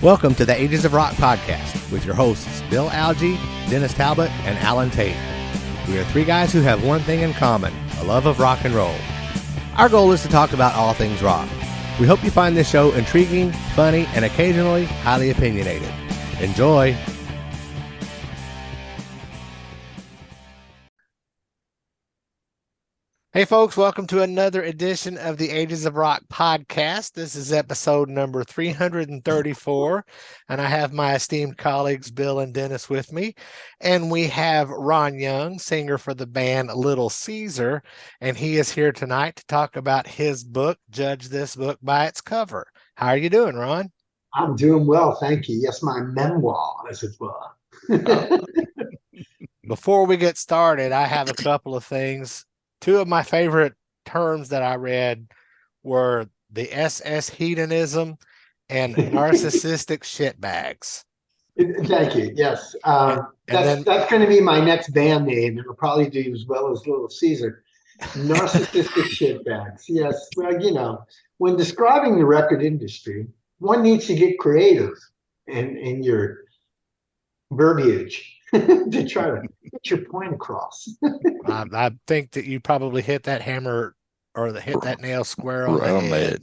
Welcome to the Ages of Rock podcast with your hosts Bill Algie, Dennis Talbot, and Alan Tate. We are three guys who have one thing in common, a love of rock and roll. Our goal is to talk about all things rock. We hope you find this show intriguing, funny, and occasionally highly opinionated. Enjoy! Hey folks, welcome to another edition of the Ages of Rock podcast. This is episode number 334, and I have my esteemed colleagues Bill and Dennis with me. And we have Ron Young, singer for the band Little Caesar, and he is here tonight to talk about his book, Judge This Book by Its Cover. How are you doing, Ron? I'm doing well, thank you. Yes, my memoir, as it were. Before we get started, I have a couple of things. Two of my favorite terms that I read were the SS hedonism and narcissistic shitbags. Thank you. Yes. That's going to be my next band name. It'll probably do as well as Little Caesar. Narcissistic shitbags. Yes. Well, you know, when describing the record industry, one needs to get creative in your verbiage to try to get your point across. I think that you probably hit that hammer or hit that nail square on the head.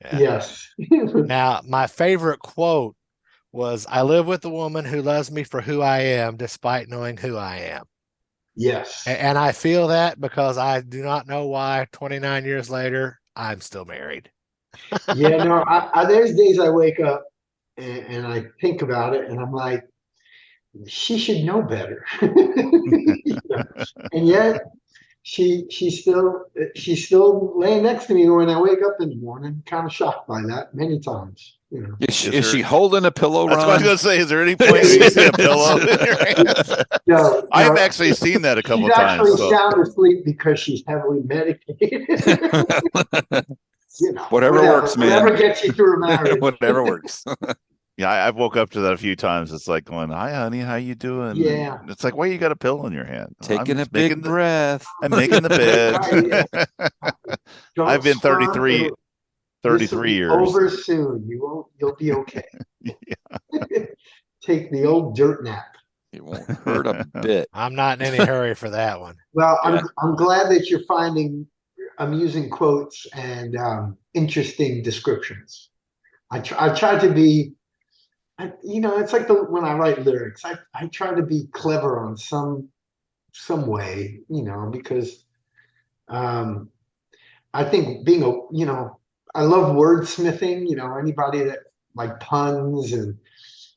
Yeah. Yes. Now, my favorite quote was, "I live with a woman who loves me for who I am, despite knowing who I am." Yes. And I feel that because I do not know why 29 years later, I'm still married. Yeah, no, there's days I wake up and I think about it and I'm like, she should know better. And yet she's still laying next to me when I wake up in the morning. Kind of shocked by that many times. You know. Is she holding a pillow? That's Ron? what I was going to say. Is there any point you see a pillow in your hands? No, I've actually seen that a couple she's times. She's actually sound asleep because she's heavily medicated. You know, whatever works, man. Whatever gets you through a marriage. Whatever works. Yeah, I've woke up to that a few times. It's like going, "Hi, honey, how you doing?" Yeah. And it's like, why you got a pill in your hand? Taking a big breath. I'm making the bed. I've been 33 years. Over soon. You'll be okay. Yeah. Take the old dirt nap. It won't hurt a bit. I'm not in any hurry for that one. Well, I'm glad that you're finding amusing quotes and interesting descriptions. I try to be, it's like when I write lyrics, I try to be clever on some way, because I think I love wordsmithing, anybody that like puns and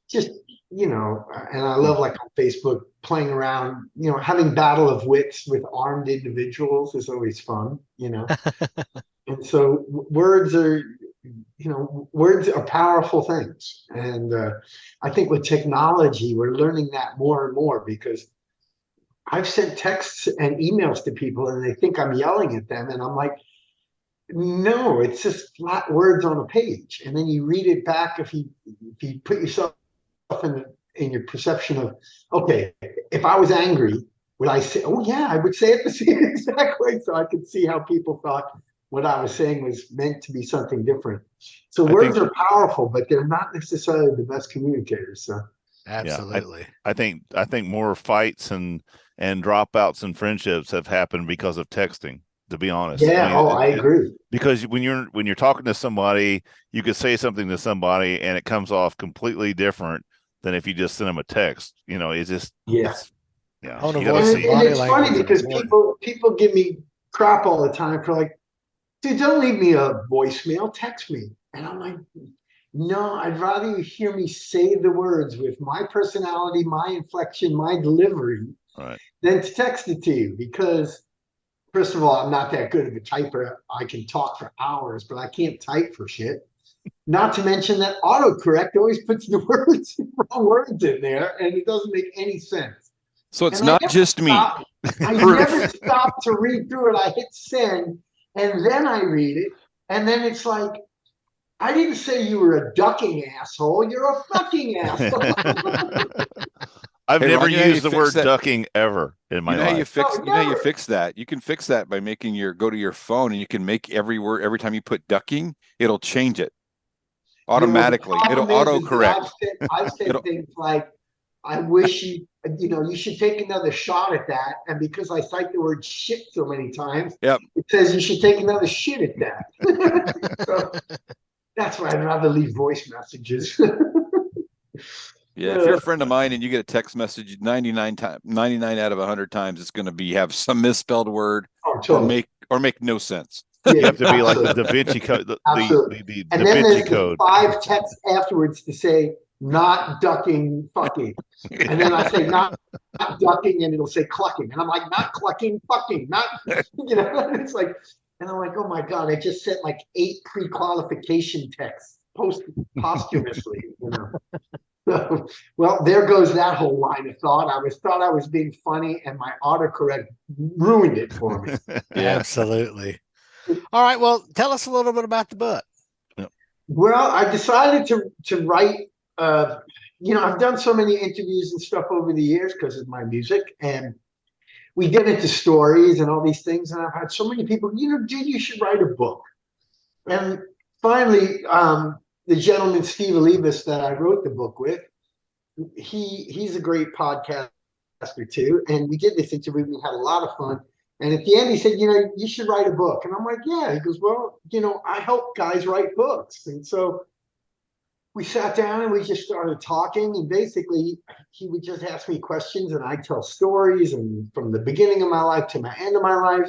just, and I love like on Facebook playing around, having battle of wits with armed individuals is always fun, And so words are powerful things. And I think with technology, we're learning that more and more because I've sent texts and emails to people and they think I'm yelling at them. And I'm like, no, it's just flat words on a page. And then you read it back if you put yourself in your perception of, okay, if I was angry, would I say, oh yeah, I would say it the same exact way. So I could see how people thought what I was saying was meant to be something different. So words are powerful, but they're not necessarily the best communicators. So absolutely. Yeah, I think more fights and dropouts and friendships have happened because of texting, to be honest. Yeah, I agree. Because when you're talking to somebody, you could say something to somebody and it comes off completely different than if you just send them a text. It's just yeah. And it's funny because people give me crap all the time for like, dude, don't leave me a voicemail, text me. And I'm like, no, I'd rather you hear me say the words with my personality, my inflection, my delivery, than to text it to you. Because first of all, I'm not that good of a typer. I can talk for hours, but I can't type for shit. Not to mention that autocorrect always puts the wrong words in there, and it doesn't make any sense. So it's not just me. I never stop to read through it. I hit send, and then I read it, and then it's like, I didn't say you were a ducking asshole. You're a fucking asshole. I've Hey, never Ron, you know how you used the fix word that? ducking ever in my You know how you life. fix No, you know how you never. fix that? You can fix that by making go to your phone and you can make every word every time you put ducking, it'll change it Yeah, well, the automatically. It'll problem is that autocorrect. I've said It'll things like, I wish you should take another shot at that. And because I cite the word shit so many times, Yep. it says you should take another shit at that. So that's why I'd rather leave voice messages. Yeah, if you're a friend of mine and you get a text message 99 out of 100 times it's going to be have some misspelled word Oh, totally. or make no sense. You Yeah, have to be like the Da absolutely. Vinci Code, Absolutely. the And Da then Vinci there's the Code. 5 texts afterwards to say, not ducking, fucking. And then I say, not ducking, and it'll say clucking. And I'm like, not clucking, fucking, not, and it's like, and I'm like, oh my God, I just sent like 8 pre-qualification texts posthumously. So, well, there goes that whole line of thought. Thought I was being funny, and my autocorrect ruined it for me. Yeah. Absolutely. All right. Well, tell us a little bit about the book. Well, I decided to write. I've done so many interviews and stuff over the years because of my music, and we get into stories and all these things. And I've had so many people, dude, you should write a book. And finally, the gentleman Steve Olivas that I wrote the book with, he's a great podcaster too, and we did this interview. We had a lot of fun. And at the end, he said, you should write a book. And I'm like, yeah. He goes, well, I help guys write books. And so we sat down and we just started talking. And basically, he would just ask me questions and I'd tell stories and from the beginning of my life to the end of my life.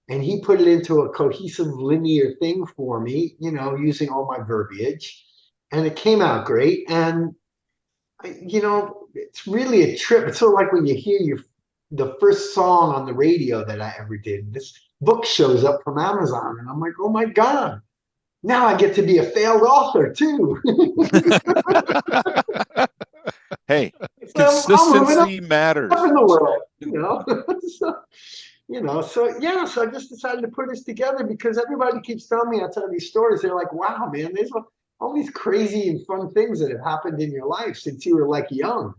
And he put it into a cohesive linear thing for me, using all my verbiage. And it came out great. And, it's really a trip. It's sort of like when you hear the first song on the radio that I ever did. This book shows up from Amazon. And I'm like, oh my God, now I get to be a failed author too. Hey, So I'm moving up consistency matters. in the world. So I just decided to put this together because everybody keeps telling me, I tell these stories. They're like, wow, man, there's all these crazy and fun things that have happened in your life since you were like young.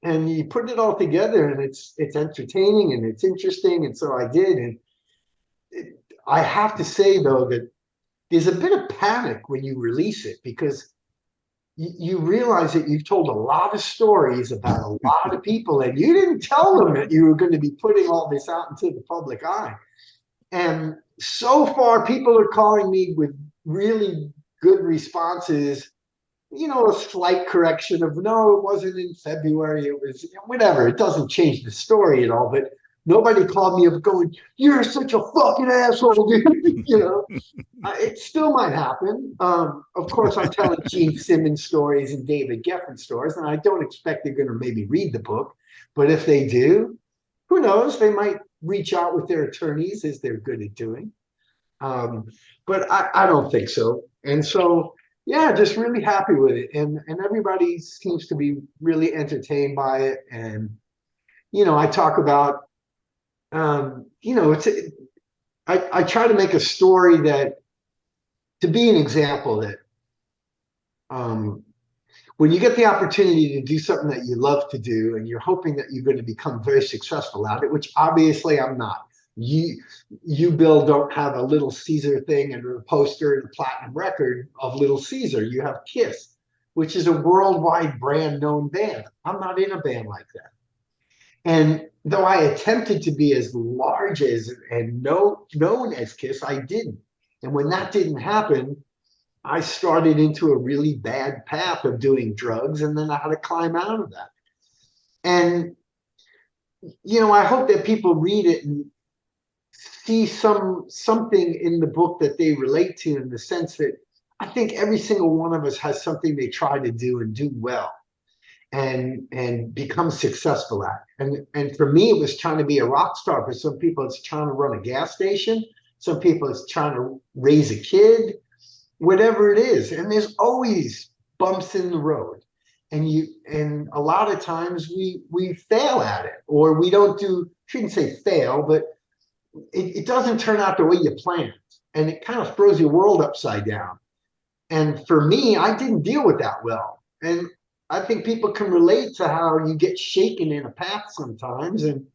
And you put it all together and it's entertaining and it's interesting. And so I did. And I have to say though, that there's a bit of panic when you release it because you realize that you've told a lot of stories about a lot of people and you didn't tell them that you were going to be putting all this out into the public eye. And so far, people are calling me with really good responses, a slight correction of, no, it wasn't in February. It was whatever. It doesn't change the story at all. But nobody called me up going, you're such a fucking asshole, dude. It still might happen. Of course, I'm telling Gene Simmons stories and David Geffen stories, and I don't expect they're going to maybe read the book. But if they do, who knows? They might reach out with their attorneys as they're good at doing. But I don't think so. And so, yeah, just really happy with it. And everybody seems to be really entertained by it. And, I talk about, I try to make a story that to be an example that when you get the opportunity to do something that you love to do and you're hoping that you're going to become very successful at it, which obviously I'm not. You Bill, don't have a Little Caesar thing and a poster and a platinum record of Little Caesar. You have Kiss, which is a worldwide brand known band. I'm not in a band like that. And though I attempted to be as large as and known as Kiss, I didn't. And when that didn't happen, I started into a really bad path of doing drugs, and then I had to climb out of that. And I hope that people read it and see something in the book that they relate to, in the sense that I think every single one of us has something they try to do and do well and become successful at. And for me, it was trying to be a rock star. For some people, it's trying to run a gas station. Some people, it's trying to raise a kid, whatever it is. And there's always bumps in the road. And a lot of times we fail at it, or we don't shouldn't say fail, but it doesn't turn out the way you planned. And it kind of throws your world upside down. And for me, I didn't deal with that well. And I think people can relate to how you get shaken in a path sometimes, and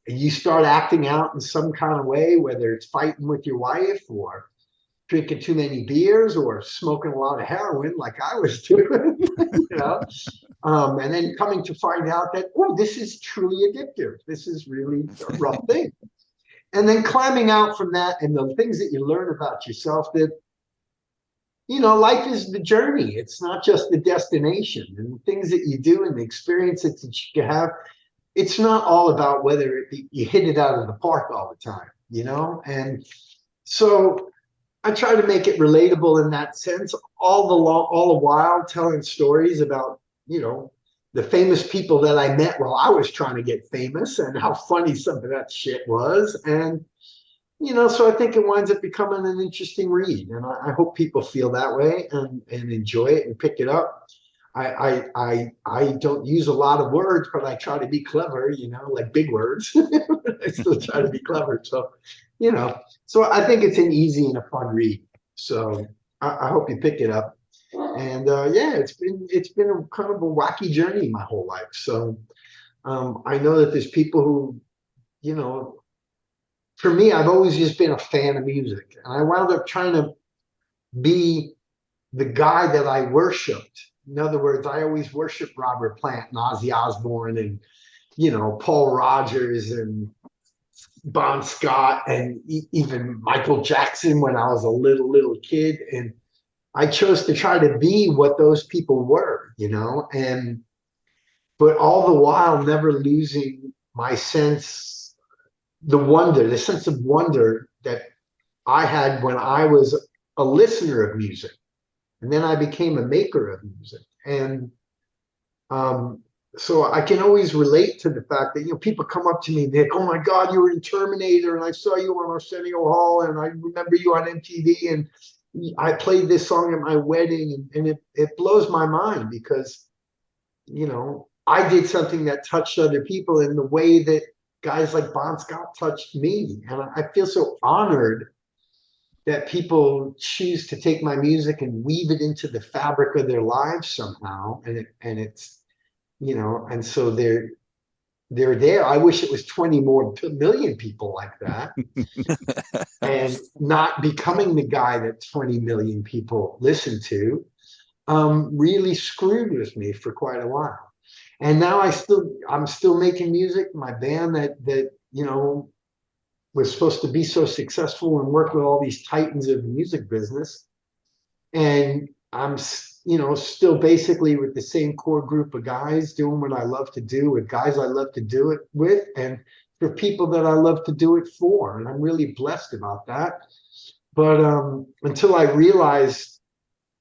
you start acting out in some kind of way, whether it's fighting with your wife or drinking too many beers or smoking a lot of heroin like I was doing, you know, and then coming to find out that, oh, this is truly addictive. This is really a rough thing. And then climbing out from that and the things that you learn about yourself that, you know, life is the journey. It's not just the destination, and the things that you do and the experiences that you have. It's not all about whether you hit it out of the park all the time, you know? And so I try to make it relatable in that sense, all the while telling stories about, you know, the famous people that I met while I was trying to get famous and how funny some of that shit was. And, you know, so I think it winds up becoming an interesting read. And I hope people feel that way and enjoy it and pick it up. I don't use a lot of words, but I try to be clever, you know, like big words. I still try to be clever. So, you know, so I think it's an easy and a fun read. So I hope you pick it up. And yeah, it's been a kind of a wacky journey my whole life. So I know that there's people who, you know, for me, I've always just been a fan of music. And I wound up trying to be the guy that I worshiped. In other words, I always worshiped Robert Plant and Ozzy Osbourne and, you know, Paul Rogers and Bon Scott and even Michael Jackson when I was a little kid. And I chose to try to be what those people were, you know, and but all the while never losing my sense, the sense of wonder that I had when I was a listener of music. And then I became a maker of music. And um, so I can always relate to the fact that, you know, people come up to me and they're like, oh my God, you were in Terminator and I saw you on Arsenio Hall and I remember you on MTV and I played this song at my wedding, and it blows my mind because, you know, I did something that touched other people in the way that guys like Bon Scott touched me. And I feel so honored that people choose to take my music and weave it into the fabric of their lives somehow. And it's, you know, and so they're there. I wish it was 20 more million people like that. And not becoming the guy that 20 million people listen to really screwed with me for quite a while. And now I'm still making music. My band that you know was supposed to be so successful and work with all these titans of the music business, and I'm, you know, still basically with the same core group of guys doing what I love to do with guys I love to do it with, and for people that I love to do it for. And I'm really blessed about that. But until I realized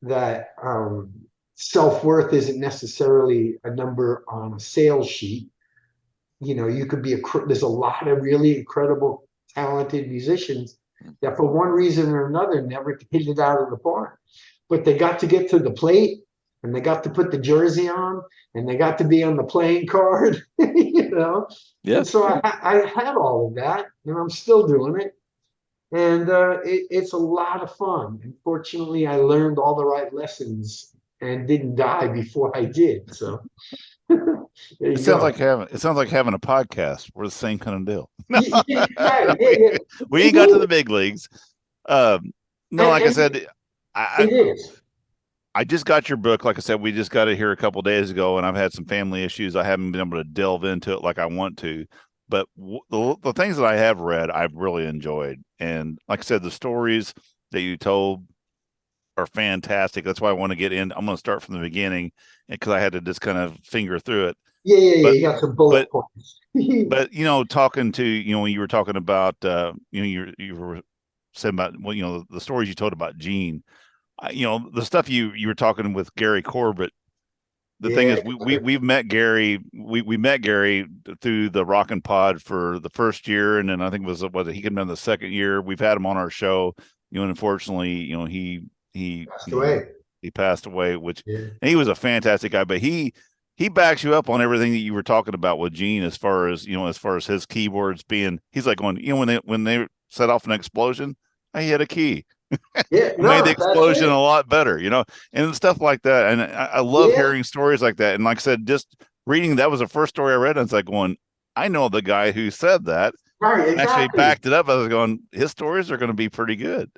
that self-worth isn't necessarily a number on a sales sheet, you know, you could be there's a lot of really incredible, talented musicians that for one reason or another never hit it out of the park. But they got to get to the plate and they got to put the jersey on and they got to be on the playing card, you know? Yeah. And so I had all of that and I'm still doing it. And it's a lot of fun. And fortunately, I learned all the right lessons and didn't die before I did. So there you It sounds go. like having a podcast. We're the same kind of deal. Right, yeah. We ain't got to the big leagues. No, like I said, It is. I just got your book. Like I said, we just got it here a couple days ago, and I've had some family issues. I haven't been able to delve into it like I want to. But the things that I have read, I've really enjoyed. And like I said, the stories that you told are fantastic. That's why I want to get in. I'm going to start from the beginning because I had to just kind of finger through it. Yeah. You got some bullet points. But you know, talking to, you know, when you were talking about you know, you were saying about, well, you know, the stories you told about Gene, you know, the stuff you were talking with Gary Corbett. The thing is, we've met Gary. We met Gary through the Rockin' Pod for the first year, and then I think was he came in the second year. We've had him on our show. You know, unfortunately, you know, he passed away. He passed away, which Yeah. and he was a fantastic guy, but he backs you up on everything that you were talking about with Gene as far as, you know, as far as his keyboards being, he's like going, you know, when they set off an explosion, he had a key. Yeah, Made no, the that's explosion it. a lot better, and stuff like that. And I love Yeah, hearing stories like that. And like I said, just reading that was the first story I read. And it's like going, I know the guy who said that right, and actually exactly. backed it up. I was going, his stories are going to be pretty good.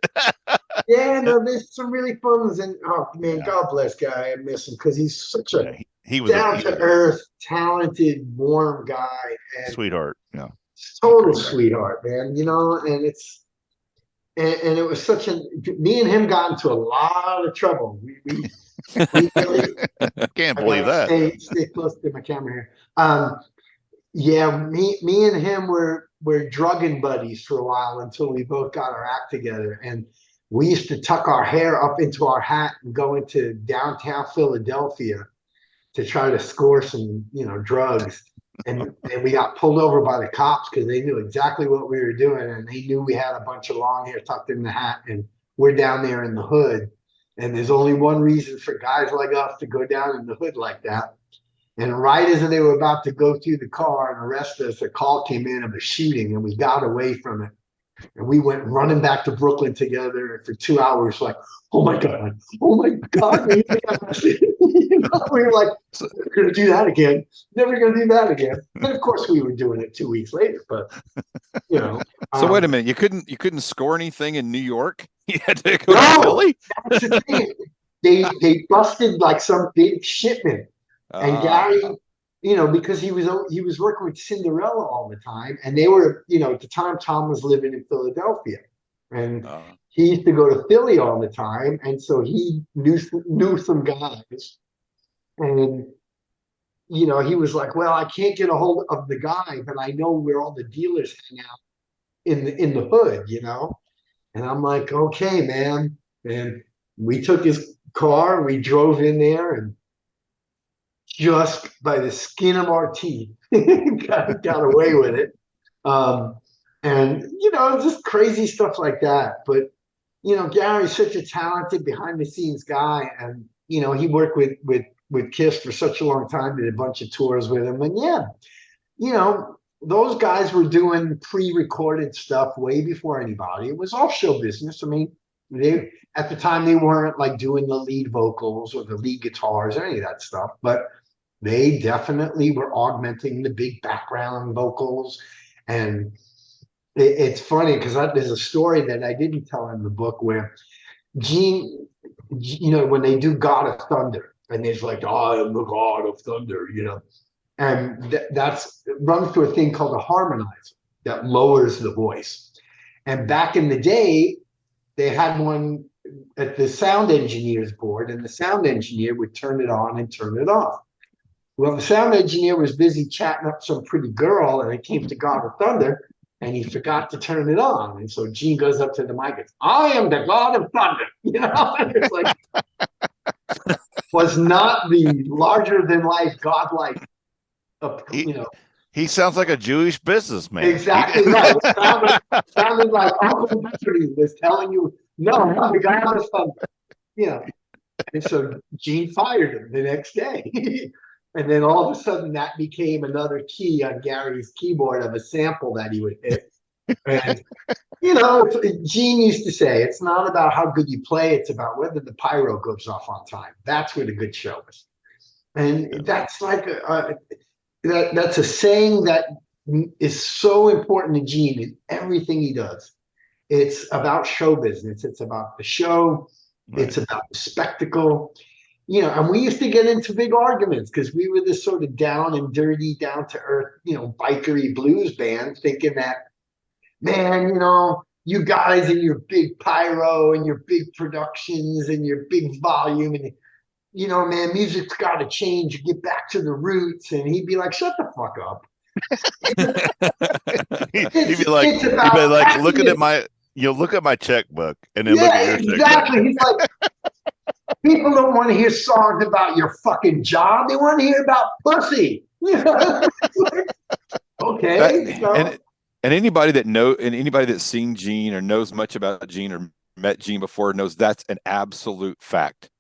Yeah, no, there's some really fun ones, and oh man, Yeah. God bless guy. I miss him because he's such a Yeah. He was down he to was a earth, talented, warm guy, and sweetheart. Yeah. He's a total great guy. sweetheart, man. And and it was such a me and him got into a lot of trouble. We really I can't I believe gotta that. stay close to my camera here. Yeah, me and him were drugging buddies for a while until we both got our act together. And we used to tuck our hair up into our hat and go into downtown Philadelphia to try to score some, drugs. And we got pulled over by the cops because they knew exactly what we were doing, and they knew we had a bunch of long hair tucked in the hat, and we're down there in the hood. And there's only one reason for guys like us to go down in the hood like that. And right as they were about to go through the car and arrest us, a call came in of a shooting, and we got away from it. And we went running back to Brooklyn together for 2 hours, like, oh my God. We were like, So, never going to do that again. Never going to do that again. And of course, we were doing it 2 weeks later, but, you know. so wait a minute. You couldn't score anything in New York. You had to go to No, Philly. that's the thing. They busted like some big shipment. And Ah, Gary, because he was working with Cinderella all the time, and they were, at the time Tom was living in Philadelphia, and ah. he used to go to Philly all the time, and so he knew some guys, and he was like, well, I can't get a hold of the guy, but I know where all the dealers hang out in the hood, and I'm like, okay, man, and we took his car, we drove in there, and just by the skin of our teeth got away with it. Um, and just crazy stuff like that. But Gary's such a talented behind the scenes guy, and he worked with Kiss for such a long time, did a bunch of tours with him, and yeah, those guys were doing pre-recorded stuff way before anybody. It was all show business. I mean, they at the time they weren't like doing the lead vocals or the lead guitars or any of that stuff, but they definitely were augmenting the big background vocals. And it's funny because there's a story that I didn't tell in the book where Gene, when they do God of Thunder, and he's like, I am the God of Thunder, and that's runs through a thing called a harmonizer that lowers the voice. And back in the day, they had one at the sound engineer's board, and the sound engineer would turn it on and turn it off. Well, the sound engineer was busy chatting up some pretty girl, and it came to God of Thunder, and he forgot to turn it on. And so Gene goes up to the mic and says, I am the God of Thunder. And it's like, was not the larger than life, godlike, He you know, he sounds like a Jewish businessman. exactly right. It sounded like Uncle Bertie was telling you, no, I'm the God of Thunder. Yeah. And so Gene fired him the next day. And then all of a sudden that became another key on Gary's keyboard of a sample that he would hit. And, Gene used to say, it's not about how good you play, it's about whether the pyro goes off on time. That's where the good show is. And that's like that's a saying that is so important to Gene in everything he does. It's about show business. It's about the show. Right. It's about the spectacle. And we used to get into big arguments because we were this sort of down and dirty, down to earth, bikery blues band, thinking that, man, you guys and your big pyro and your big productions and your big volume and man, music's got to change. Get back to the roots. And he'd be like, shut the fuck up. He'd be like, It's about looking happiness. at look at my checkbook and then look at Yeah, your checkbook. exactly. He's like, people don't want to hear songs about your fucking job. They want to hear about pussy. Okay. And anybody that's seen Gene or knows much about Gene or met Gene before knows that's an absolute fact.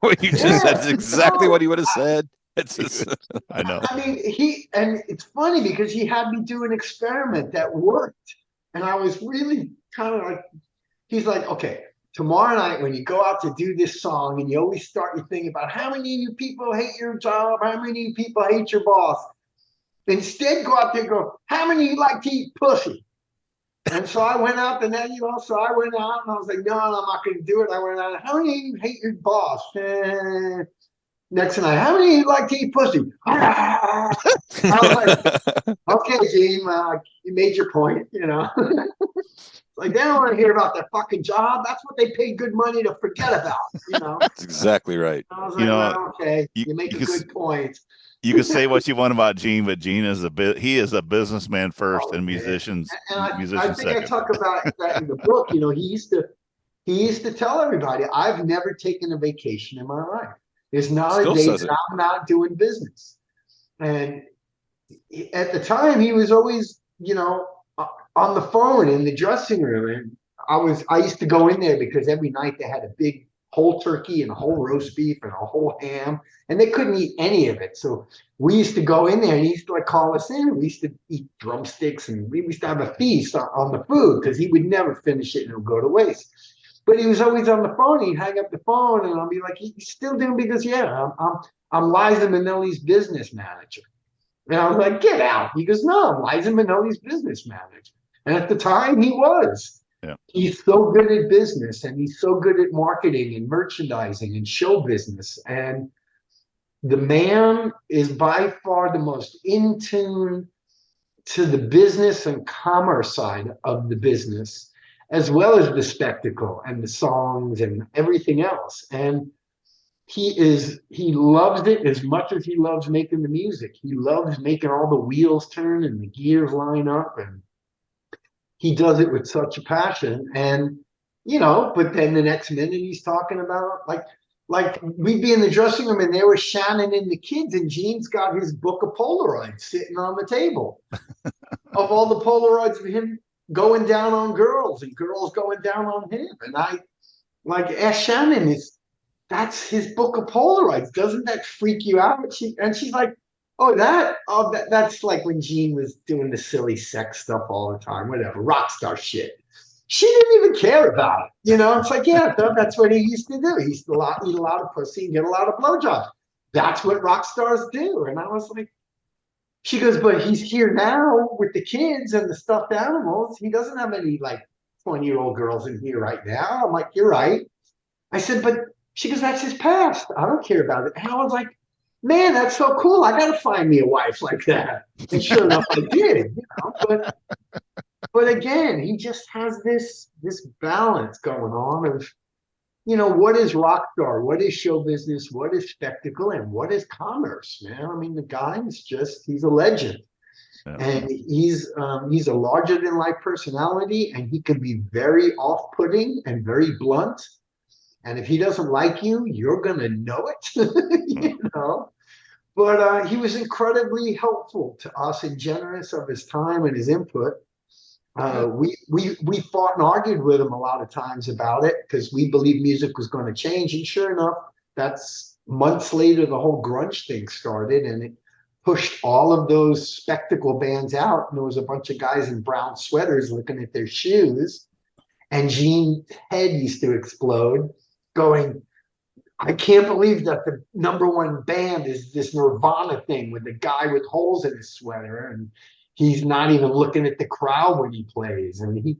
What you just said is exactly what he would have said. It's just, I know. I mean, and it's funny because he had me do an experiment that worked. And I was really kind of like, he's like, okay, tomorrow night when you go out to do this song, and you always start your thing about how many of you people hate your job, how many of you people hate your boss. Instead, go out there and go, how many of you like to eat pussy? And so I went out, and then, so I went out and I was like, no, I'm not going to do it. I went out, how many of you hate your boss? Next night, how many of you like to eat pussy? I was like, okay, Gene, you made your point, Like, they don't want to hear about their fucking job. That's what they pay good money to forget about. That's exactly right. I was like, well, okay, you make a good point. You can say what you want about Gene, but Gene is he is a businessman first and musician second. I think I talk about that in the book. He used to tell everybody, I've never taken a vacation in my life. There's not a day that I'm not doing business. And at the time, he was always, on the phone in the dressing room. And I used to go in there because every night they had a big whole turkey and a whole roast beef and a whole ham, and they couldn't eat any of it. So we used to go in there, and he used to call us in. We used to eat drumsticks, and we used to have a feast on the food because he would never finish it and it would go to waste. But he was always on the phone. He'd hang up the phone, and I'll be like, he's still doing, because I'm Liza Minnelli's business manager. And I was like, get out. He goes, no, I'm Liza Minnelli's business manager. And at the time, he was. Yeah. He's so good at business, and he's so good at marketing and merchandising and show business. And the man is by far the most in tune to the business and commerce side of the business, as well as the spectacle and the songs and everything else. And he loves it as much as he loves making the music. He loves making all the wheels turn and the gears line up, and he does it with such a passion. And but then the next minute he's talking about like we'd be in the dressing room, and there was Shannon and the kids, and Gene's got his book of Polaroids sitting on the table of all the Polaroids of him going down on girls and girls going down on him. And I asked Shannon, that's his book of Polaroids. Doesn't that freak you out? And she's like, that's like when Gene was doing the silly sex stuff all the time, whatever, rock star shit. She didn't even care about it. It's like, yeah, that's what he used to do. He used to eat a lot of pussy and get a lot of blowjobs. That's what rock stars do. And I was like, she goes, but he's here now with the kids and the stuffed animals. He doesn't have any 20-year-old girls in here right now. I'm like, you're right. I said, but she goes, that's his past. I don't care about it. And I was like, man, that's so cool. I got to find me a wife like that. And sure enough, I did, but again, he just has this balance going on of, what is rock star? What is show business? What is spectacle? And what is commerce, man? I mean, the guy is he's a legend. Yeah. And he's a larger than life personality, and he can be very off-putting and very blunt. And if he doesn't like you, you're going to know it, But he was incredibly helpful to us and generous of his time and his input. We fought and argued with him a lot of times about it because we believed music was going to change. And sure enough, that's months later, the whole grunge thing started, and it pushed all of those spectacle bands out. And there was a bunch of guys in brown sweaters looking at their shoes. And Gene's head used to explode, going, I can't believe that the number one band is this Nirvana thing with the guy with holes in his sweater, and he's not even looking at the crowd when he plays. And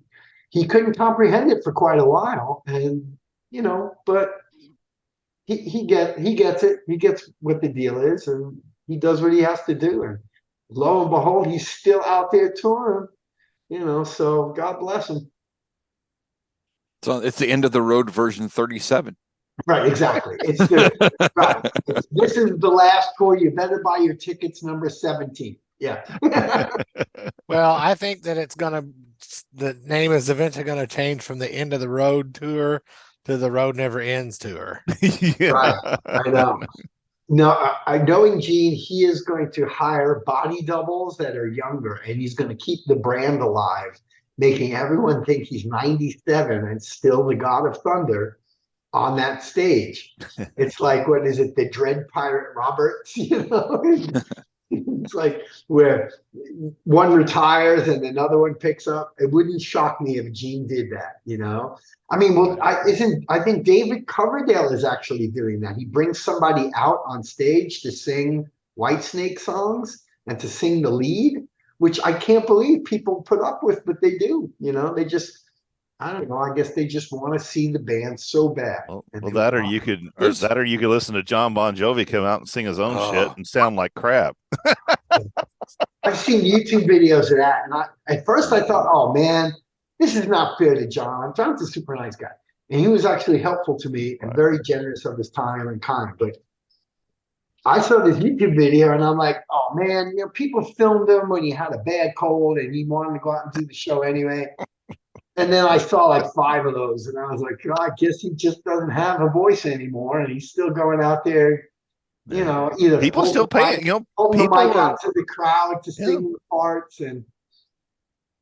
he couldn't comprehend it for quite a while. And but he gets it. He gets what the deal is, and he does what he has to do. And lo and behold, he's still out there touring. So God bless him. So it's the end of the road version 37. Right, exactly. This is the last tour. You better buy your tickets, number 17. Yeah. Well, I think that the name is eventually going to change from the End of the Road tour to the Road Never Ends tour. Yeah. Right. I know. No, knowing Gene, he is going to hire body doubles that are younger, and he's going to keep the brand alive, making everyone think he's 97 and still the God of Thunder on that stage. It's like, what is it, the Dread Pirate Roberts? It's like where one retires and another one picks up. It wouldn't shock me if Gene did that, you know? I mean, well, I think David Coverdale is actually doing that. He brings somebody out on stage to sing Whitesnake songs and to sing the lead, which I can't believe people put up with, but they do, you know, they just, I don't know. I guess they just want to see the band so bad. Well, And well, they that want, or you could listen to John Bon Jovi come out and sing his own shit oh, and sound like crap. I've seen YouTube videos of that, and at first I thought, oh man, this is not fair to John. John's a super nice guy, and he was actually helpful to me and Right. very generous of his time and kind. But I saw this YouTube video, and I'm like, oh man, you know, people filmed him when he had a bad cold, and he wanted to go out and do the show anyway. And then I saw like 5 of those, and I was like, oh, I guess he just doesn't have a voice anymore, and he's still going out there, you Yeah. know, either People still pay it. You know, holding the people mic are. out to the crowd to Yeah. sing the parts. And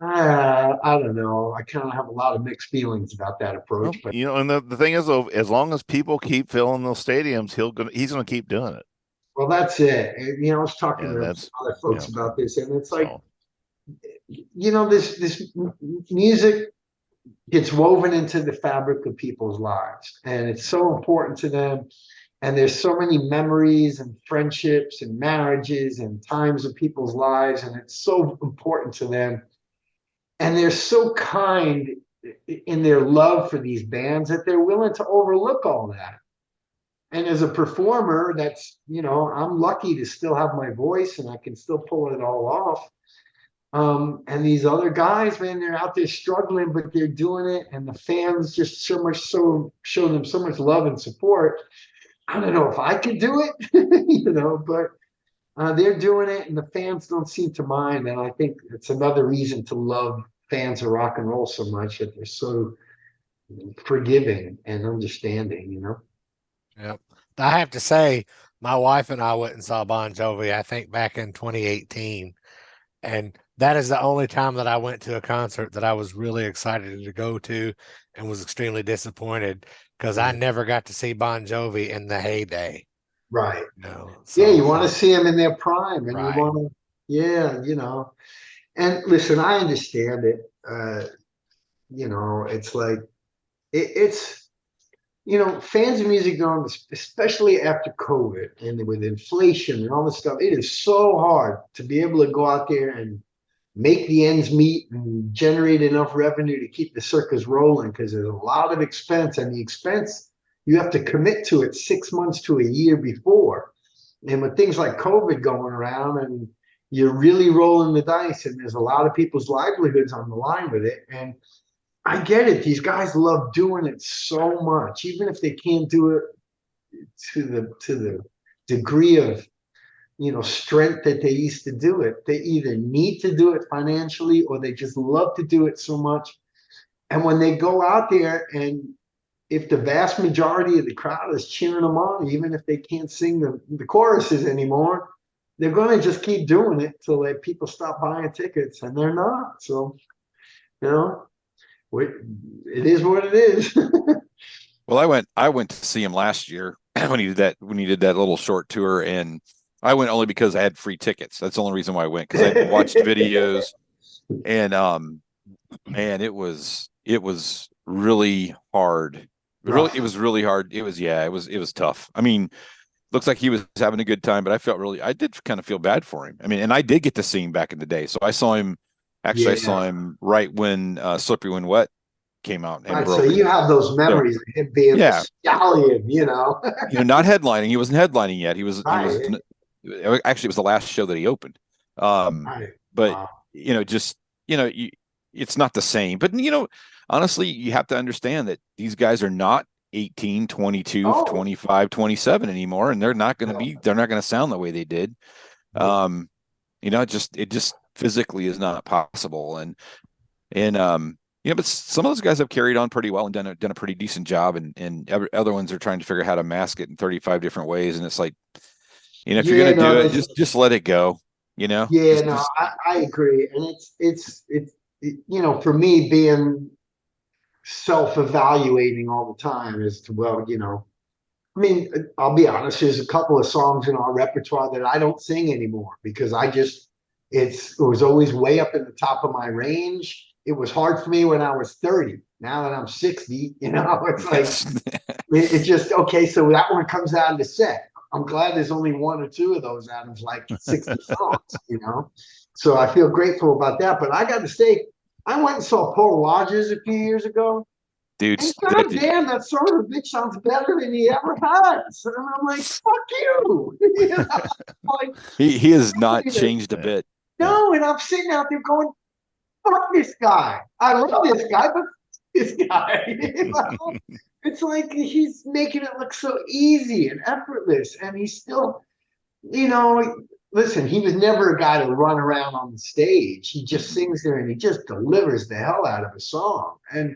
I don't know. I kind of have a lot of mixed feelings about that Well, approach. But you know, and the thing is, though, as long as people keep filling those stadiums, he's gonna keep doing it. well, that's it. And, you know, I was talking And to that's, other you folks know, about this, and it's like, so you know, this music gets woven into the fabric of people's lives, and it's so important to them. And there's so many memories and friendships and marriages and times of people's lives, and it's so important to them. And they're so kind in their love for these bands that they're willing to overlook all that. And as a performer, that's, you know, I'm lucky to still have my voice and I can still pull it all off. And these other guys, man, they're out there struggling, but they're doing it. And the fans just show them so much love and support. I don't know if I could do it, you know, but they're doing it and the fans don't seem to mind. And I think it's another reason to love fans of rock and roll so much, that they're so forgiving and understanding, you know? Yep. I have to say, my wife and I went and saw Bon Jovi, I think back in 2018. And that is the only time that I went to a concert that I was really excited to go to and was extremely disappointed because I never got to see Bon Jovi in the heyday. Right. No, Yeah, you so want to see them in their prime and you right. want to, yeah, you know. And listen, I understand it. You know, it's like, it's, you know, fans of music don't, especially after COVID and with inflation and all this stuff, it is so hard to be able to go out there and make the ends meet and generate enough revenue to keep the circus rolling, because there's a lot of expense, and the expense you have to commit to it 6 months to a year before. And with things like COVID going around, and you're really rolling the dice, and there's a lot of people's livelihoods on the line with it. And I get it. These guys love doing it so much, even if they can't do it to the degree of, you know, strength that they used to do it. They either need to do it financially or they just love to do it so much. And when they go out there, and if the vast majority of the crowd is cheering them on, even if they can't sing the choruses anymore, they're going to just keep doing it till that people stop buying tickets, and they're not. So, you know, it is what it is. Well, I went to see him last year when he did that little short tour, and I went only because I had free tickets. That's the only reason why I went, because I watched videos, and man, it was really hard. It was really hard. It was tough. I mean, looks like he was having a good time, but I did kind of feel bad for him. I mean, and I did get to see him back in the day. So I saw him, actually, I saw Yeah. him right when Slippery When Wet came out and Right. So broke. you have those So memories of him being the yeah, stallion, you know? not headlining. He wasn't headlining yet. Right. Actually, it was the last show that he opened. Right. But Wow. just, it's not the same. But honestly, you have to understand that these guys are not 18, 22, Oh, 25, 27 anymore, and they're not going to sound the way they did. no. It just physically is not possible. And but some of those guys have carried on pretty well and done a pretty decent job, and other ones are trying to figure out how to mask it in 35 different ways. And it's like, if you're Yeah, gonna do no, it, just let it go. yeah, no, Just I agree. And you know, for me, being self-evaluating all the time as to, well, you know, I mean, I'll be honest, there's a couple of songs in our repertoire that I don't sing anymore because it was always way up in the top of my range. It was hard for me when I was 30. Now that I'm 60, it's like, it just, okay, so that one comes out of the set. I'm glad there's only one or two of those out of like 60 songs. So I feel grateful about that. But I got to say, I went and saw Paul Rogers a few years ago. Dude, And goddamn, that son of a bitch sounds better than he ever has. And I'm like, fuck you. Like, he has not changed a bit. No, and I'm sitting out there going, fuck this guy. I love this guy, but this guy. It's like he's making it look so easy and effortless. And he's still, listen, he was never a guy to run around on the stage. He just sings there and he just delivers the hell out of a song. And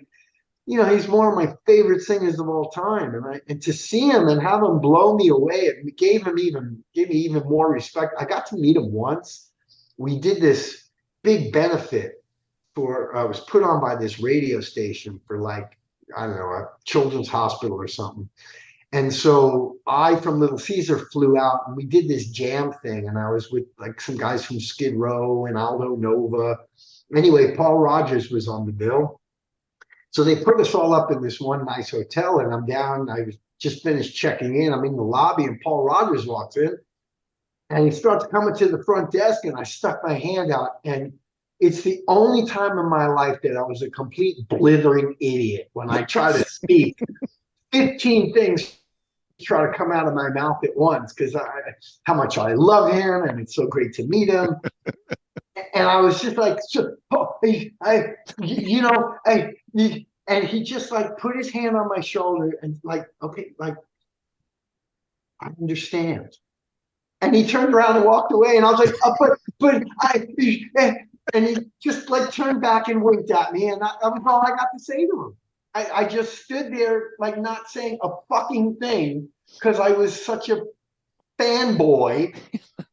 he's one of my favorite singers of all time. And to see him and have him blow me away, it gave me even more respect. I got to meet him once. We did this big benefit was put on by this radio station for like, I don't know, a children's hospital or something. And so I from Little Caesar flew out and we did this jam thing. And I was with like some guys from Skid Row and Aldo Nova. Anyway, Paul Rogers was on the bill. So they put us all up in this one nice hotel, and I'm down. I was just finished checking in. I'm in the lobby, and Paul Rogers walks in, and he starts coming to the front desk, and I stuck my hand out, and it's the only time in my life that I was a complete blithering idiot when I try to speak 15 things try to come out of my mouth at once because how much I love him, and it's so great to meet him. And I was just like, and he just like put his hand on my shoulder and like, okay, like, I understand. And he turned around and walked away. And I was like, and he just like turned back and winked at me. And that was all I got to say to him. I just stood there like not saying a fucking thing because I was such a fanboy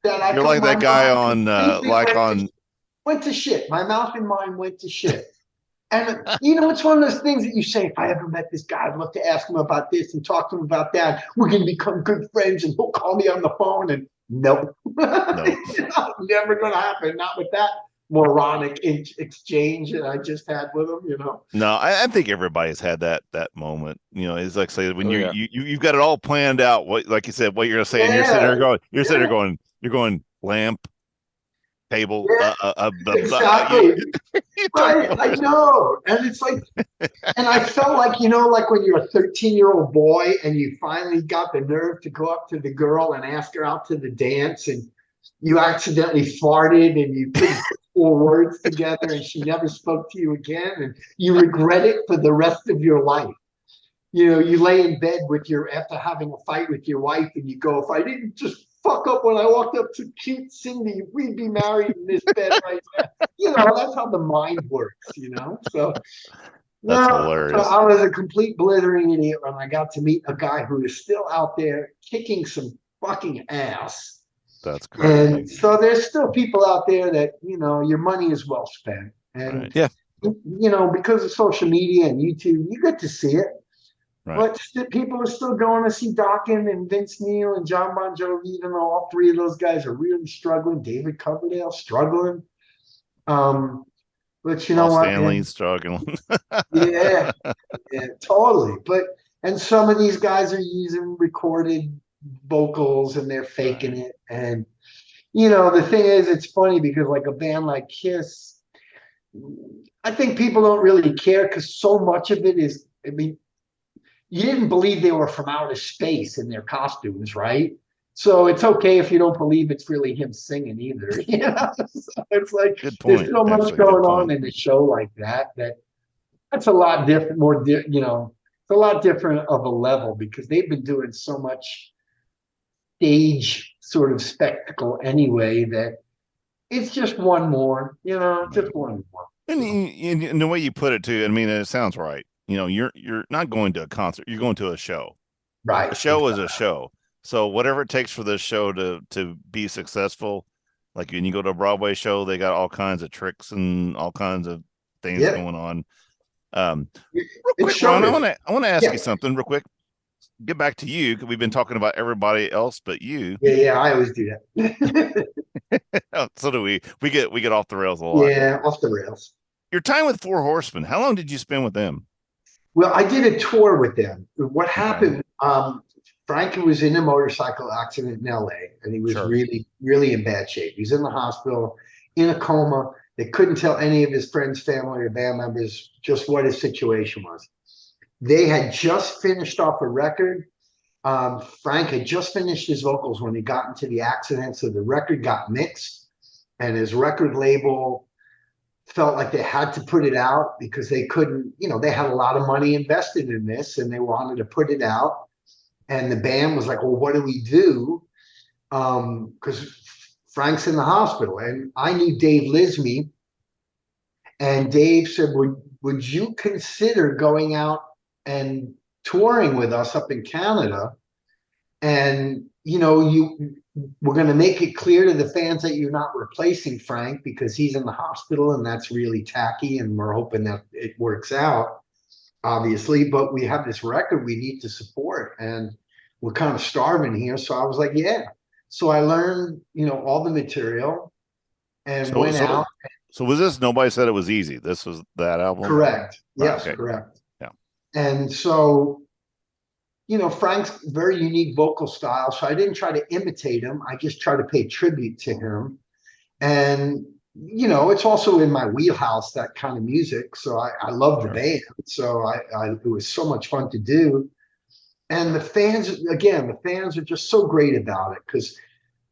that You're like that guy on went to shit. My mouth and mind went to shit. And it's one of those things that you say, if I ever met this guy, I'd love to ask him about this and talk to him about that. We're going to become good friends and he'll call me on the phone. And nope. Never going to happen. Not with that moronic exchange that I just had with him, No, I think everybody's had that moment. It's like say when you've got it all planned out, what, like you said, what you're gonna say, and you're sitting there going lamp, table, exactly. I know, and it's like, and I felt like like when you're a 13-year-old boy and you finally got the nerve to go up to the girl and ask her out to the dance, and you accidentally farted and you couldn't put 4 words together and she never spoke to you again and you regret it for the rest of your life. You lay in bed after having a fight with your wife and you go, if I didn't just fuck up when I walked up to cute Cindy, we'd be married in this bed right now. That's how the mind works, So that's hilarious. So I was a complete blithering idiot when I got to meet a guy who is still out there kicking some fucking ass. That's crazy. And so there's still people out there that, your money is well spent. And, because of social media and YouTube, you get to see it. Right. But people are still going to see Dokken and Vince Neil and John Bon Jovi, even though all 3 of those guys are really struggling. David Coverdale struggling. But you know what? Stanley's struggling. yeah, totally. And some of these guys are using recorded vocals and they're faking it. And the thing is, it's funny because like a band like Kiss, I think people don't really care because so much of it is, you didn't believe they were from outer space in their costumes, right? So it's okay if you don't believe it's really him singing either. So it's like there's so much going on in the show like that's a lot different, it's a lot different of a level because they've been doing so much stage sort of spectacle anyway that it's just one more, just one more. And the way you put it too, it sounds right. You're not going to a concert, you're going to a show. Right. A show is a show. So whatever it takes for this show to be successful, like when you go to a Broadway show, they got all kinds of tricks and all kinds of things going on. Real quick, Ron, I want to ask you something real quick. get back to you, because we've been talking about everybody else but you. Yeah, I always do that. So do we. We get off the rails a lot. Yeah, off the rails. Your time with Four Horsemen, how long did you spend with them? Well, I did a tour with them. What Okay. happened? Frank was in a motorcycle accident in LA, and he was Sure. really, really in bad shape. He was in the hospital, in a coma. They couldn't tell any of his friends, family, or band members just what his situation was. They had just finished off a record. Frank had just finished his vocals when he got into the accident, so the record got mixed, and his record label felt like they had to put it out because they couldn't, they had a lot of money invested in this and they wanted to put it out. And the band was like, well, what do we do? Because Frank's in the hospital. And I knew Dave Lismy, and Dave said, would you consider going out and touring with us up in Canada? And we're going to make it clear to the fans that you're not replacing Frank because he's in the hospital, and that's really tacky, and we're hoping that it works out, obviously. But we have this record we need to support, and we're kind of starving here. So I was like, yeah. So I learned, all the material and So went so out. so was this Nobody Said It Was Easy? This was that album? Correct. Right, Yes, okay. correct. Yeah. And so Frank's very unique vocal style. So I didn't try to imitate him. I just tried to pay tribute to him. And, it's also in my wheelhouse, that kind of music. So I love the Sure. band. So it was so much fun to do. And the fans are just so great about it because,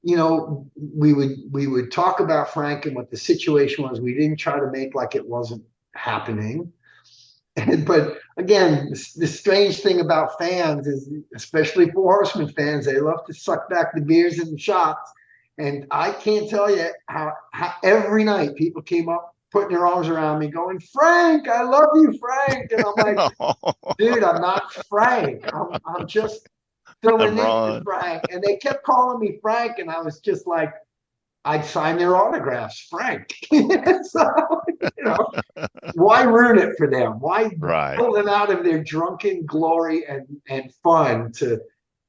we would talk about Frank and what the situation was. We didn't try to make like it wasn't happening. But again, the strange thing about fans is, especially Four Horsemen fans, they love to suck back the beers and the shots. And I can't tell you how every night people came up, putting their arms around me, going, Frank, I love you, Frank. And I'm like, dude, I'm not Frank. I'm just I'm filling in for Ron. Frank. And they kept calling me Frank. And I was just like, I'd sign their autographs, Frank. So, why ruin it for them? Why Right. pull them out of their drunken glory and fun to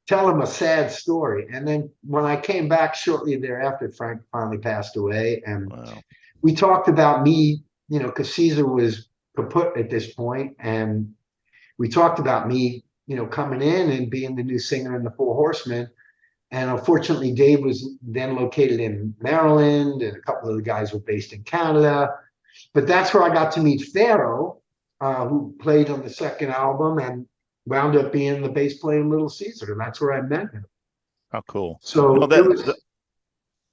tell them a sad story? And then when I came back shortly thereafter, Frank finally passed away. And Wow. we talked about me, because Caesar was kaput at this point, and we talked about me, coming in and being the new singer in the Four Horsemen. And unfortunately, Dave was then located in Maryland, and a couple of the guys were based in Canada. But that's where I got to meet Pharaoh, who played on the second album and wound up being the bass player in Little Caesar. And that's where I met him. How cool. So That, it was,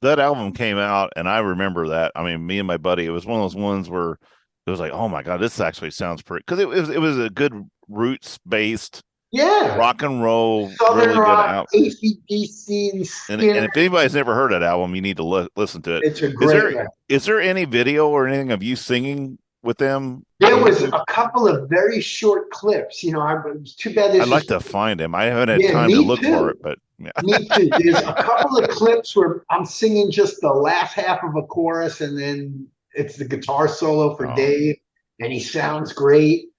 that album came out, and I remember that. I mean, me and my buddy, it was one of those ones where it was like, oh my God, this actually sounds pretty, because it was a good roots based yeah, rock and roll, Southern really good rock, album. AC/DC, And Skinner. if anybody's never heard that album, you need to listen to it. It's a great record. Is there any video or anything of you singing with them? There was a couple of very short clips. It was too bad. I'd like to find him. I haven't had Yeah, time to me look for too. it, but yeah. Me too. There's a couple of clips where I'm singing just the last half of a chorus, and then it's the guitar solo for Oh. Dave, and he sounds great.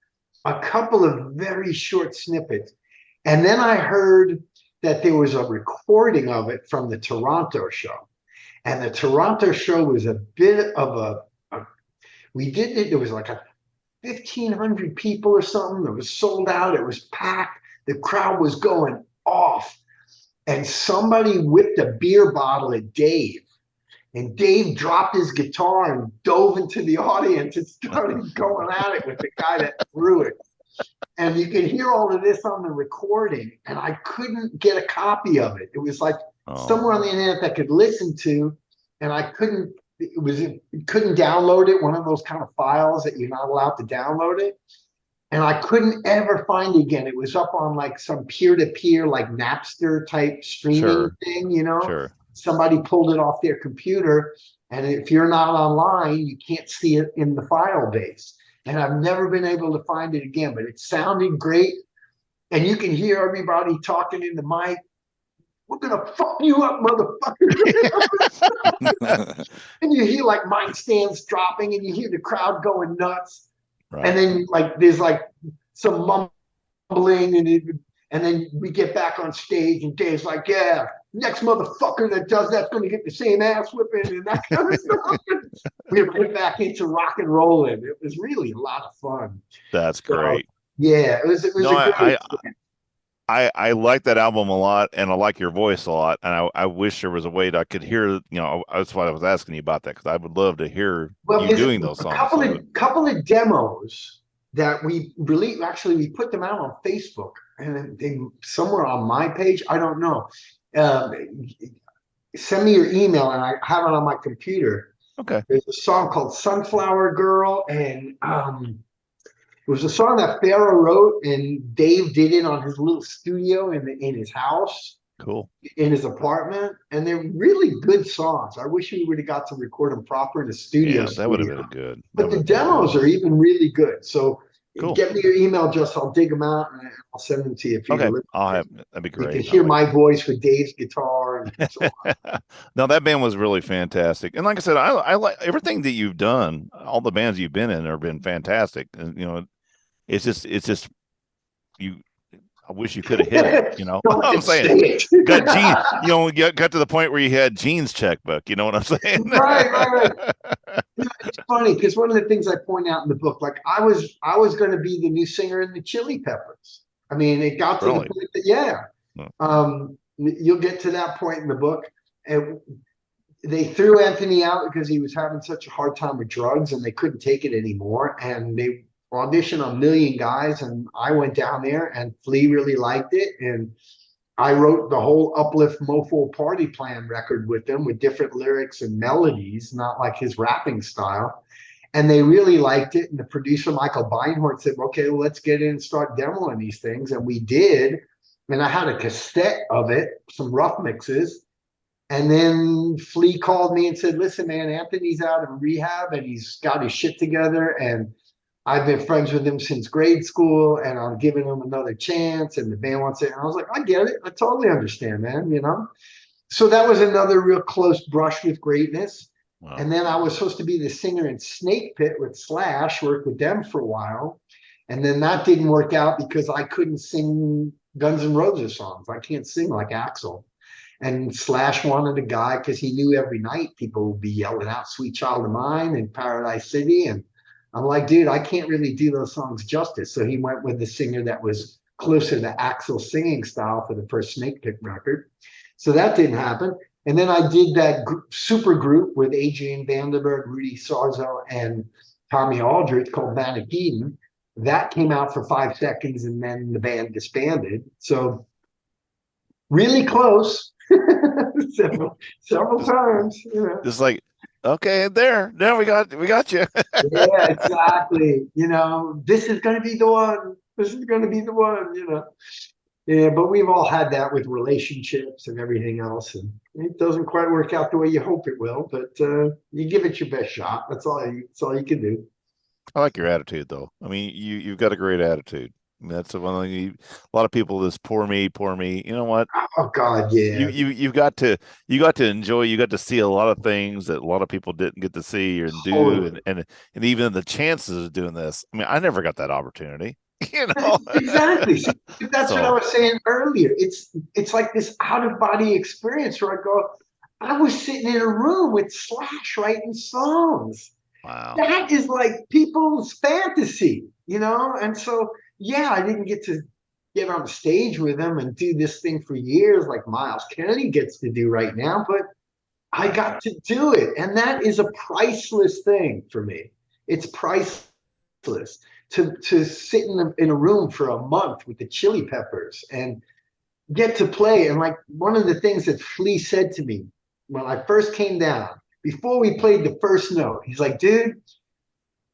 A couple of very short snippets. And then I heard that there was a recording of it from the Toronto show. And the Toronto show was a bit of we did it, there was like 1,500 people or something. It was sold out. It was packed. The crowd was going off. And somebody whipped a beer bottle at Dave. And Dave dropped his guitar and dove into the audience and started going at it with the guy that threw it. And you could hear all of this on the recording, and I couldn't get a copy of it. It was like somewhere on the internet that I could listen to, and I couldn't. Couldn't download it. One of those kind of files that you're not allowed to download it, and I couldn't ever find it again. It was up on like some peer-to-peer, like Napster type streaming thing. Sure. Somebody pulled it off their computer, and if you're not online, you can't see it in the file base. And I've never been able to find it again, but it sounded great. And you can hear everybody talking in the mic. We're going to fuck you up, motherfucker. And you hear like mic stands dropping, and you hear the crowd going nuts. Right. And then like there's like some mumbling, and And then we get back on stage and Dave's like, yeah, next motherfucker that does that's going to get the same ass whipping and that kind of stuff. We were put back into rock and rolling. It was really a lot of fun. That's So, great. yeah, it was No, a great. I like that album a lot, and I like your voice a lot, and I wish there was a way that I could hear. You know, that's why I was asking you about that, because I would love to hear Well, you there's doing those a songs. So, couple of demos that we really actually we put them out on Facebook and they somewhere on my page. I don't know. Um, Send me your email and I have it on my computer. okay, There's a song called Sunflower Girl, and it was a song that Pharaoh wrote, and Dave did it on his little studio in his house, cool. in his apartment, and they're really good songs. I wish we would have got to record them proper in a studio. Yeah, that would have been a good. But the demos are even really good. So Cool. get me your email address. I'll dig them out and I'll send them to you if you're Okay, listening. that'd be You great. can hear my voice with Dave's guitar and so on. No, that band was really fantastic, and like I said, I like everything that you've done. All the bands you've been in have been fantastic, and you know, it's just you. I wish you could have hit it. You know what I'm saying? Got Gene. You know, got to the point where you had Gene's checkbook. You know what I'm saying? Right. It's funny because one of the things I point out in the book, like I was going to be the new singer in the Chili Peppers. I mean, it got to the Really? point that yeah, Oh. you'll get to that point in the book, and they threw Anthony out because he was having such a hard time with drugs and they couldn't take it anymore. And they auditioned a million guys, and I went down there, and Flea really liked it, and I wrote the whole Uplift Mofo Party Plan record with them with different lyrics and melodies, not like his rapping style. And they really liked it. And the producer, Michael Beinhort, said, okay, well, let's get in and start demoing these things. And we did. And I had a cassette of it, some rough mixes. And then Flea called me and said, listen, man, Anthony's out of rehab and he's got his shit together. And I've been friends with him since grade school and I'm giving him another chance. And the band wants it. And I was like, I get it. I totally understand, man. You know? So that was another real close brush with greatness. Wow. And then I was supposed to be the singer in Snake Pit with Slash, worked with them for a while. And then that didn't work out because I couldn't sing Guns N' Roses songs. I can't sing like Axl. And Slash wanted a guy because he knew every night people would be yelling out Sweet Child of Mine and Paradise City. And I'm like, dude, I can't really do those songs justice. So he went with the singer that was closer to Axl's singing style for the first Snake Pit record. So that didn't happen. And then I did that super group with Adrian Vandenberg, Rudy Sarzo, and Tommy Aldrich called Manic Eden. That came out for 5 seconds and then the band disbanded. So really close. several times, you know. Just like, okay, there we got you. Yeah, exactly. You know, this is going to be the one. This is going to be the one. You know. Yeah, but we've all had that with relationships and everything else, and it doesn't quite work out the way you hope it will. But you give it your best shot. That's all you can do. I like your attitude, though. I mean, you've got a great attitude. I mean, that's the one thing. A lot of people is poor me. You know what? Oh God, yeah. You got to enjoy. You got to see a lot of things that a lot of people didn't get to see or do, and even the chances of doing this. I mean, I never got that opportunity. You know, exactly. So that's what I was saying earlier. It's like this out of body experience where I go, I was sitting in a room with Slash writing songs. Wow, that is like people's fantasy, you know. And so yeah, I didn't get to get on stage with them and do this thing for years like Miles Kennedy gets to do right now, but I got to do it, and that is a priceless thing for me. It's priceless. To sit in a room for a month with the Chili Peppers and get to play. And like one of the things that Flea said to me when I first came down, before we played the first note, he's like, dude,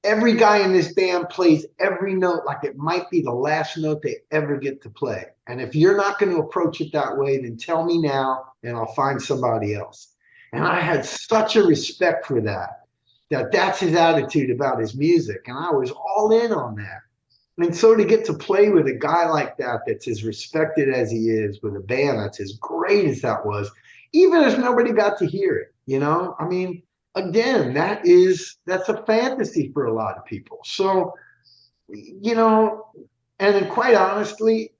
every guy in this band plays every note like it might be the last note they ever get to play. And if you're not going to approach it that way, then tell me now and I'll find somebody else. And I had such a respect for that. That's his attitude about his music. And I was all in on that. And so to get to play with a guy like that, that's as respected as he is, with a band that's as great as that was, even if nobody got to hear it, you know? I mean, again, that's a fantasy for a lot of people. So, you know, and in quite honesty,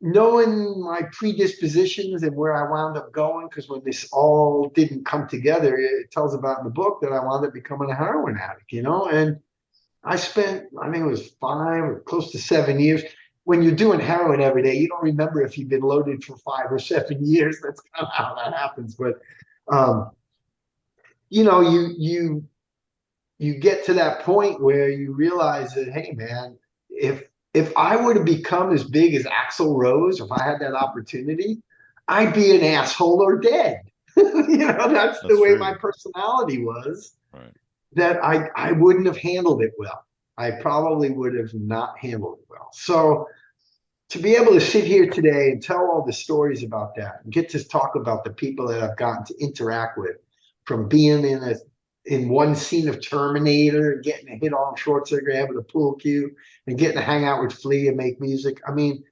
knowing my predispositions and where I wound up going, because when this all didn't come together, it tells about in the book that I wound up becoming a heroin addict, and I spent, I think it was 5 or close to 7 years. When you're doing heroin every day, you don't remember if you've been loaded for 5 or 7 years. That's kind of how that happens. But um, you get to that point where you realize that, hey man, if I were to become as big as Axl Rose, if I had that opportunity, I'd be an asshole or dead. That's the That's way true. my personality was, Right. that I wouldn't have handled it well. I probably would have not handled it well. So to be able to sit here today and tell all the stories about that and get to talk about the people that I've gotten to interact with, from being in one scene of Terminator and getting to hit Arnold Schwarzenegger with a pool cue and getting to hang out with Flea and make music. I mean,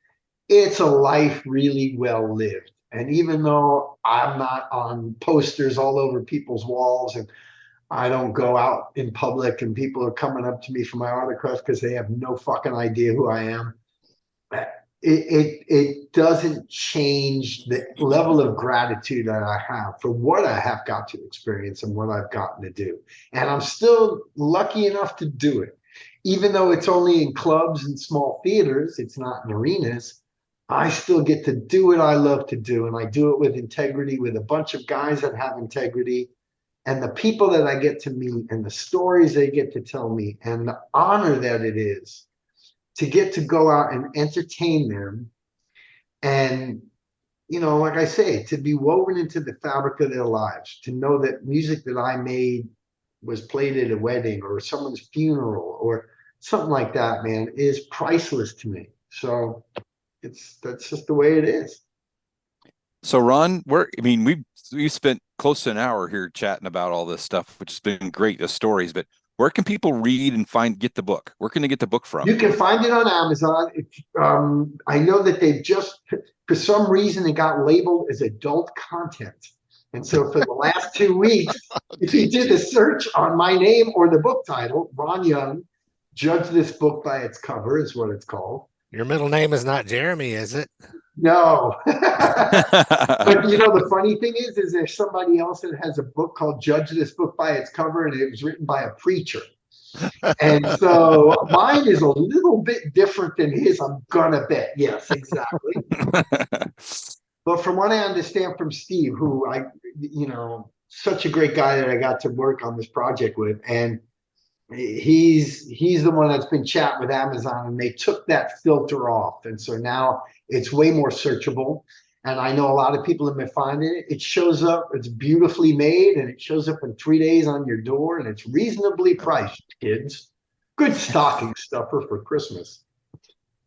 it's a life really well lived. And even though I'm not on posters all over people's walls, and I don't go out in public and people are coming up to me for my autographs because they have no fucking idea who I am, it doesn't change the level of gratitude that I have for what I have got to experience and what I've gotten to do. And I'm still lucky enough to do it. Even though it's only in clubs and small theaters, it's not in arenas, I still get to do what I love to do. And I do it with integrity, with a bunch of guys that have integrity. And the people that I get to meet and the stories they get to tell me and the honor that it is to get to go out and entertain them. And, like I say, to be woven into the fabric of their lives, to know that music that I made was played at a wedding or someone's funeral or something like that, man, is priceless to me. So that's just the way it is. So Ron, we spent close to an hour here chatting about all this stuff, which has been great, the stories, but where can people read and get the book? Where can they get the book from? You can find it on Amazon. I know that they've just, for some reason, it got labeled as adult content. And so for the last 2 weeks, if you did a search on my name or the book title, Ron Young, Judge This Book by Its Cover is what it's called. Your middle name is not Jeremy, is it? No. But the funny thing is there's somebody else that has a book called Judge This Book by Its Cover, and it was written by a preacher. And so mine is a little bit different than his, I'm gonna bet. Yes, exactly. But from what I understand from Steve, who such a great guy that I got to work on this project with, and he's the one that's been chatting with Amazon, and they took that filter off. And so now it's way more searchable. And I know a lot of people have been finding it. It shows up, it's beautifully made, and it shows up in 3 days on your door, and it's reasonably priced, kids. Good stocking stuffer for Christmas.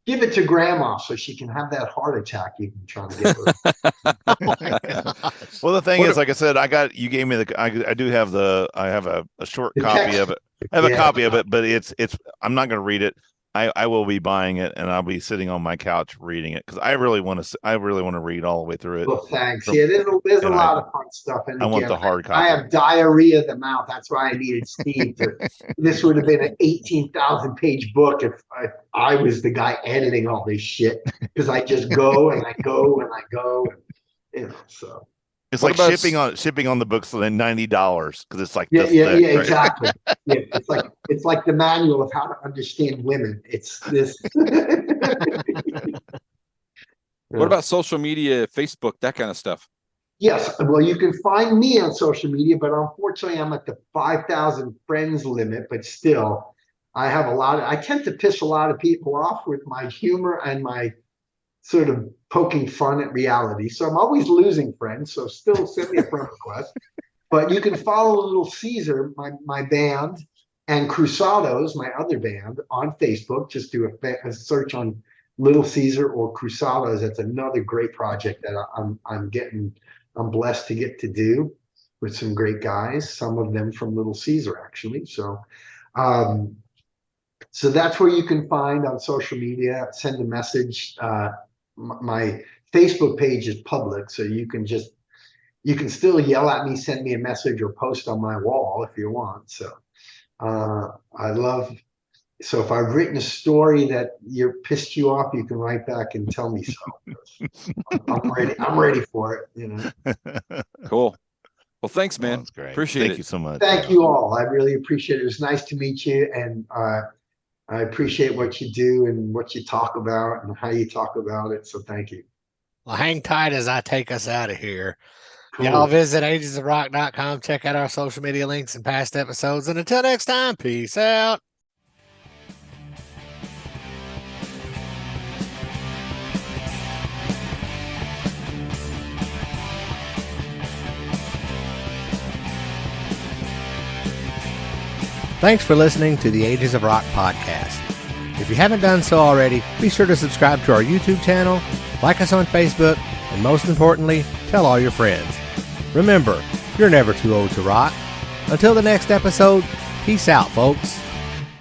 Give it to grandma so she can have that heart attack you've been trying to get her. Well, the thing is, like I said, you gave me I do have I have a short copy of it. I have a copy of it, but I'm not going to read it. I will be buying it, and I'll be sitting on my couch reading it because I really want to read all the way through it. Well, thanks. There's a lot of fun stuff. And I want the hard copy. I have diarrhea of the mouth. That's why I needed Steve to. This would have been an 18,000 page book if I was the guy editing all this shit, because I just go and I go and I go, and so. It's like shipping on the books for $90 because it's like yeah, thick, right? exactly. Yeah, it's like the manual of how to understand women. It's this. What about social media, Facebook, that kind of stuff? Yes, well, you can find me on social media, but unfortunately, I'm at the 5,000 friends limit. But still, I have I tend to piss a lot of people off with my humor and my sort of poking fun at reality. So I'm always losing friends. So still send me a friend request. But you can follow Little Caesar, my band, and Cruzados, my other band, on Facebook. Just do a search on Little Caesar or Cruzados. That's another great project that I'm blessed to get to do with some great guys. Some of them from Little Caesar, actually. So that's where you can find on social media. Send a message. My Facebook page is public, so you can still yell at me, send me a message, or post on my wall if you want. So I love So if I've written a story that pissed you off, you can write back and tell me so. I'm ready. I'm ready for it. You know. Cool. Well, thanks, man. That's great. Appreciate Thank it. you so much. Thank you all. I really appreciate it. It was nice to meet you, and I appreciate what you do and what you talk about and how you talk about it. So thank you. Well, hang tight as I take us out of here. Cool. Y'all visit agesofrock.com. Check out our social media links and past episodes. And until next time, peace out. Thanks for listening to the Ages of Rock podcast. If you haven't done so already, be sure to subscribe to our YouTube channel, like us on Facebook, and most importantly, tell all your friends. Remember, you're never too old to rock. Until the next episode, peace out, folks.